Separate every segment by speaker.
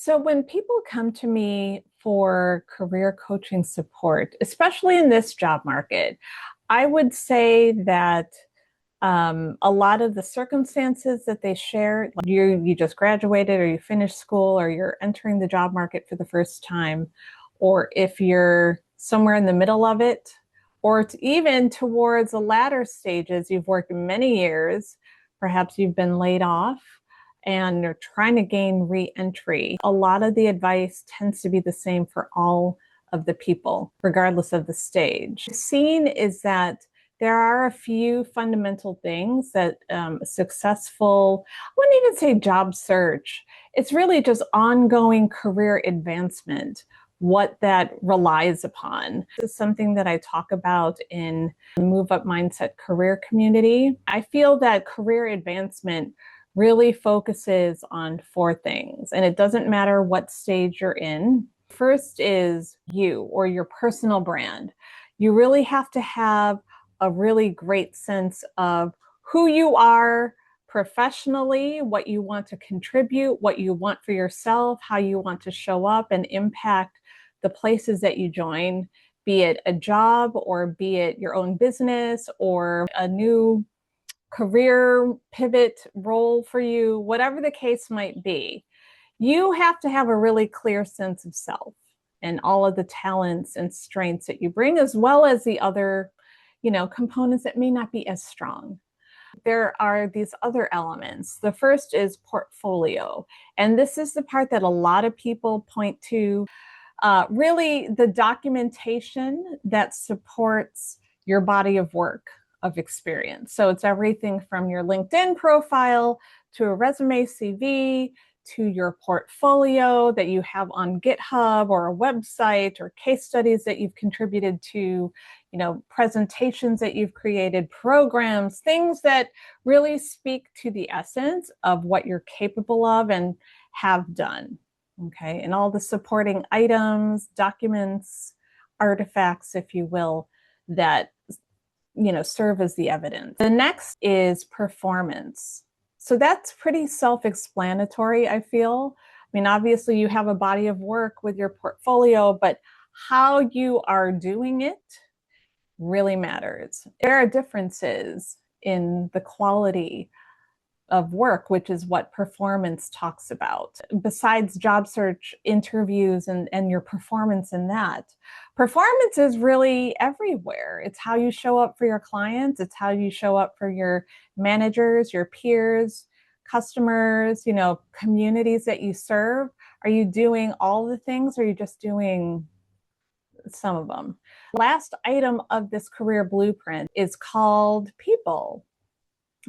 Speaker 1: So when people come to me for career coaching support, especially in this job market, I would say that a lot of the circumstances that they share, like you just graduated or you finished school or you're entering the job market for the first time, or if you're somewhere in the middle of it, or even towards the latter stages, you've worked many years, perhaps you've been laid off and you're trying to gain re-entry. A lot of the advice tends to be the same for all of the people, regardless of the stage. Seen is that there are a few fundamental things that a successful, I wouldn't even say job search, it's really just ongoing career advancement, what that relies upon. This is something that I talk about in the Move Up Mindset career community. I feel that career advancement really focuses on four things, and it doesn't matter what stage you're in. First is you or your personal brand. You really have to have a really great sense of who you are professionally, what you want to contribute, what you want for yourself, how you want to show up and impact the places that you join, be it a job or be it your own business or a new career pivot role for you, whatever the case might be. You have to have a really clear sense of self and all of the talents and strengths that you bring, as well as the other, components that may not be as strong. There are these other elements. The first is portfolio. And this is the part that a lot of people point to, really the documentation that supports your body of work of experience. So it's everything from your LinkedIn profile to a resume CV, to your portfolio that you have on GitHub or a website, or case studies that you've contributed to, presentations that you've created, programs, things that really speak to the essence of what you're capable of and have done. Okay. And all the supporting items, documents, artifacts, if you will, that serve as the evidence. The next is performance. So that's pretty self-explanatory, I feel. I mean, obviously you have a body of work with your portfolio, but how you are doing it really matters. There are differences in the quality of work, which is what performance talks about. Besides job search interviews and your performance in that, performance is really everywhere. It's how you show up for your clients. It's how you show up for your managers, your peers, customers, communities that you serve. Are you doing all the things, or are you just doing some of them? Last item of this career blueprint is called people.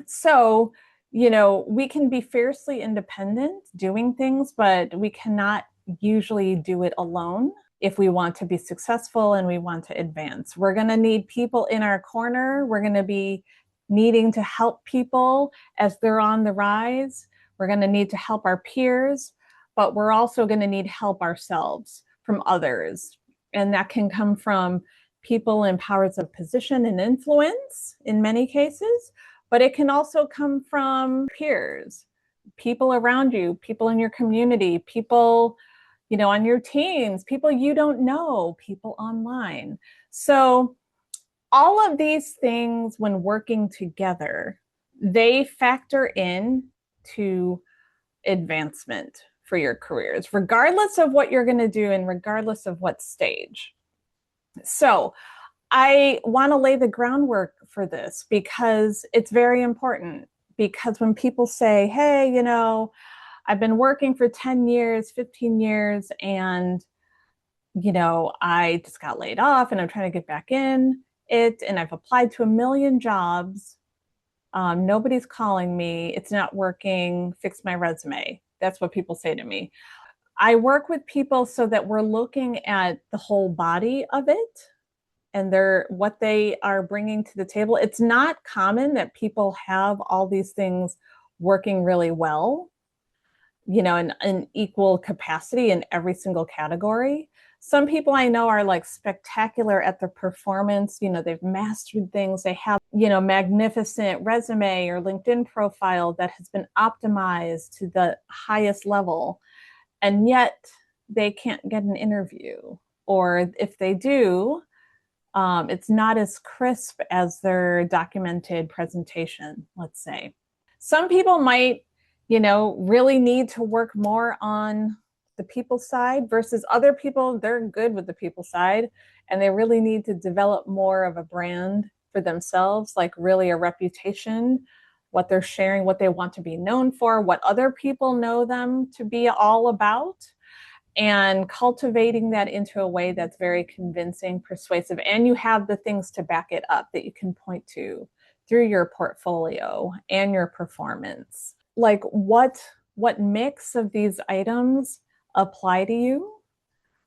Speaker 1: So, we can be fiercely independent doing things, but we cannot usually do it alone if we want to be successful and we want to advance. We're going to need people in our corner. We're going to be needing to help people as they're on the rise. We're going to need to help our peers, but we're also going to need help ourselves from others. And that can come from people in powers of position and influence in many cases, but it can also come from peers, people around you, people in your community, people, on your teams, people you don't know, people online. So all of these things, when working together, they factor in to advancement for your careers, regardless of what you're going to do and regardless of what stage. So I want to lay the groundwork for this because it's very important. Because when people say, hey, I've been working for 10 years, 15 years, and, I just got laid off and I'm trying to get back in it, and I've applied to a million jobs. Nobody's calling me. It's not working. Fix my resume. That's what people say to me. I work with people so that we're looking at the whole body of it and what they are bringing to the table. It's not common that people have all these things working really well, in equal capacity in every single category. Some people I know are like spectacular at their performance. They've mastered things. They have, magnificent resume or LinkedIn profile that has been optimized to the highest level. and yet they can't get an interview. Or if they do, it's not as crisp as their documented presentation, let's say. Some people might, really need to work more on the people side versus other people, they're good with the people side and they really need to develop more of a brand for themselves, like really a reputation, what they're sharing, what they want to be known for, what other people know them to be all about, and cultivating that into a way that's very convincing, persuasive, and you have the things to back it up that you can point to through your portfolio and your performance. Like what mix of these items apply to you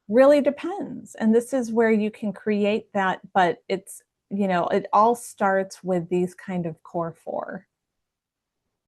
Speaker 1: really depends. And this is where you can create that, but it all starts with these kind of core four.